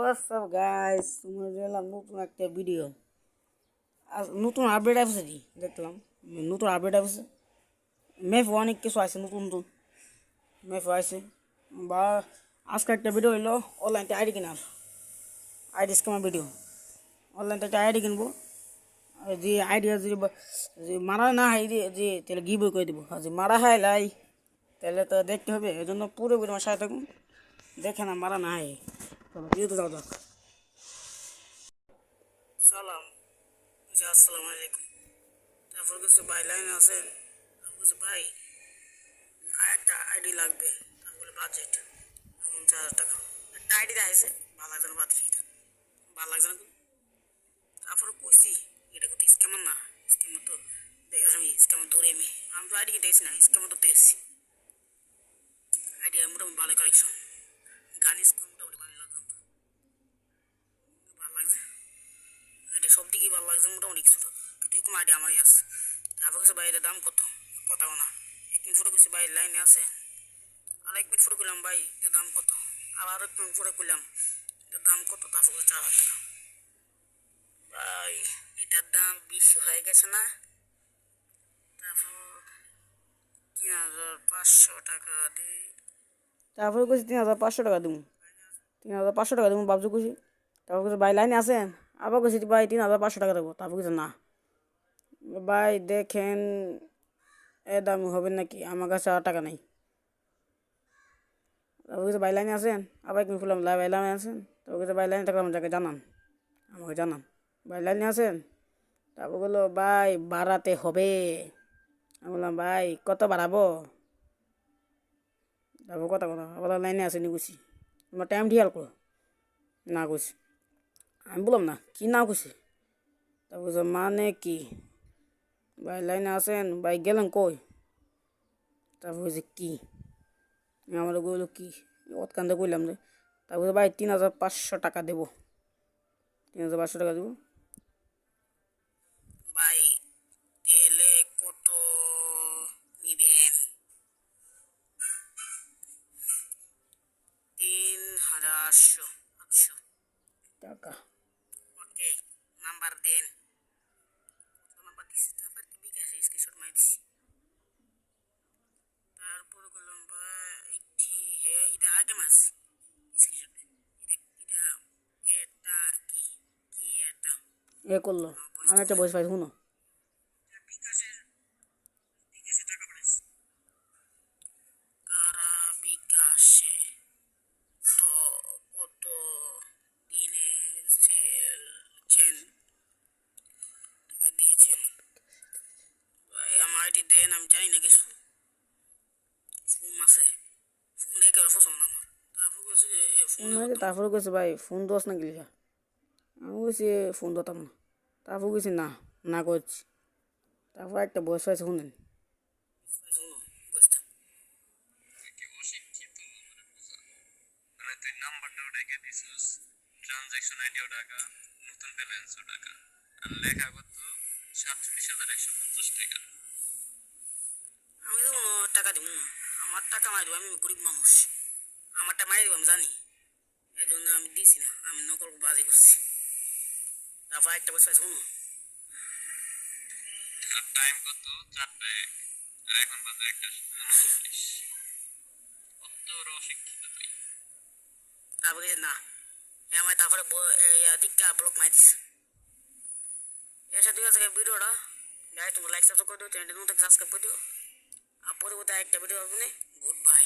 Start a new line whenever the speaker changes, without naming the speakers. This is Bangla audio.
What's up guys? তোমার এলাম নতুন একটা ভিডিও। নতুন আপডেট আসছে কি দেখলাম, নতুন আপডেট আসছে। ম্যাপ অনেক কিছু আছে, নতুন নতুন ম্যাপ আছে। বা আজকে একটা ভিডিও হইলো অনলাইন আইডি কেনার, আইডি স্ক্যামার ভিডিও। অনলাইন একটা আইডি কিনবো, যে আইডিয়া যে মারা না হয় যে তাহলে গিভ করে দেবো, আর যে মারা হয় লাই তাহলে তো দেখতে হবে। এই জন্য পুরো ভিডিও আমার সাথে থাকুন, দেখে না মারা না হয়। চলো ভিডিওতে যাও যাক। সালাম, আসসালামু আলাইকুম। তারপর কিছু ভাই লাইন আছেন, তারপর কিছু ভাই একটা আইডি লাগবে, তারপরে বাজেট 4,000 টাকা। একটা আইডি আছে, ভালো লাগছে না, বাদ খেয়ে ভালো লাগছে না। তারপরে কইছি এটা করতে স্ক্যামার না, স্ক্যামার তো দেখে আমি স্ক্যামার ধরে আমি তো আইডি কিনতে গেছি না, স্ক্যামার ধরতে গেছি। আইডি মোটামুটি ভালো কালেকশন, গান স্কুল মোটামুটি ভালো লাগছে, ভালো লাগছে আইডি, সব দিকেই ভালো লাগছে মোটামুটি। কিছু তো কিন্তু এরকম আইডি আমারই আছে। তারপর কিছু বাইরের দাম কত, কথাও না। 1 মিনিট ফটো কিছু বাইরে লাইনে আছে, আর 1 মিনিট ফটো করলাম ভাই, এর দাম কত। আবার 1 মিনিট ফটো করলাম, এর দাম কত। তারপর 4,000 টাকা। ভাই এটার দাম বেশি হয়ে গেছে না? তারপর 3,500 টাকা দিই। তারপরে কইছি 3,500 টাকা দিব, 3,500 টাকা দিব ভাবছো কইছি। তারপর কিছু ভাই লাইনে আছেন, আবার কইছি ভাই 3,500 টাকা দেবো। তারপর কিছু না ভাই দেখেন এ দাম হবে নাকি, আমার কাছে আর টাকা নেই। তারপর কিছু বাইলাইনে আছেন, আবার কিন্তু ফুলাম বাইলাইনে আছেন। তারপর কিছু বাইলাইনে থাকলাম, যাকে জানান আমাকে জানান বাইলাইনে আছেন। তারপর বললো ভাই বাড়াতে হবে। আমি বললাম ভাই কত বাড়াবো। তারপর কথা কথা আবার লাইনে আসেনি গুছি, আমার টাইম ঢিয়াল করো না গুছি। আমি বললাম না কি না গুছি। তারপর মানে কি ভাই লাইনে আসেন, ভাই গেলেন কই। তারপর বলছে কি, আমার বললো কি ওৎকান্দে কইলাম যে। তারপরে ভাই 3,500 টাকা দেবো, 3,500 টাকা দেবো। ভাই তেলে কত নিবেন? 3,800 টাকা। ওকে, নাম্বার দেন। নাম্বার দিছি, তারপর কি বিকাশে স্ক্রিনশট মারি দিছি। তারপর বললাম ভাই এটা আগে মাস স্ক্রিনশট, এটা এটা কি কি এটা এ করলো। আমি একটা বয়স পাই শুনো, বিকাশের বিকাশে টাকা পাঠাইছি। কারা বিকাশে তো কত দিনে সেলছেন দিয়েছেন? ভাই আমার আইডি দেন, আমি জানি না কিছু। ফোন আছে, ফোন দেখে পছন্দ না আমার। তারপর কইছে ফোন, তারপরে কইছে ভাই ফোন দোস না গেলিকা। আমি কইছি ফোন দিতাম না। তারপর কইছি না না করছি। তারপর একটা বয়স হয়েছে শুনেন, তুই নাম্বারটাও রেখে দিছিস, ট্রানজাকশন আইডিও টাকা, নতুন ব্যালেন্সও টাকা, আর লেখা কত 47,150 টাকা। আমি তো কোনো টাকা দিব না, আমার টাকা মারি দেবো, আমি গরিব মানুষ, আমারটা মারি দেবো আমি জানি। এই জন্য আমি দিছি না, আমি নকল বাজি করছি। তারপর একটা বছর শুনো, আর টাইম কত 4টায়, আর এখন বাজে 1:49। কত অশিক্ষিত তুই। তারপরে না আমার, তারপরে দিকটা ব্লক মারি দিস। এর সাথে আজকে ভিডিওটা গাইজ তোমরা লাইক সাবস্ক্রাইব করে দিও, চ্যানেলটা নতুন সাবস্ক্রাইব করে দিও। আর পরবর্তী একটা ভিডিও আসবে। Good bye.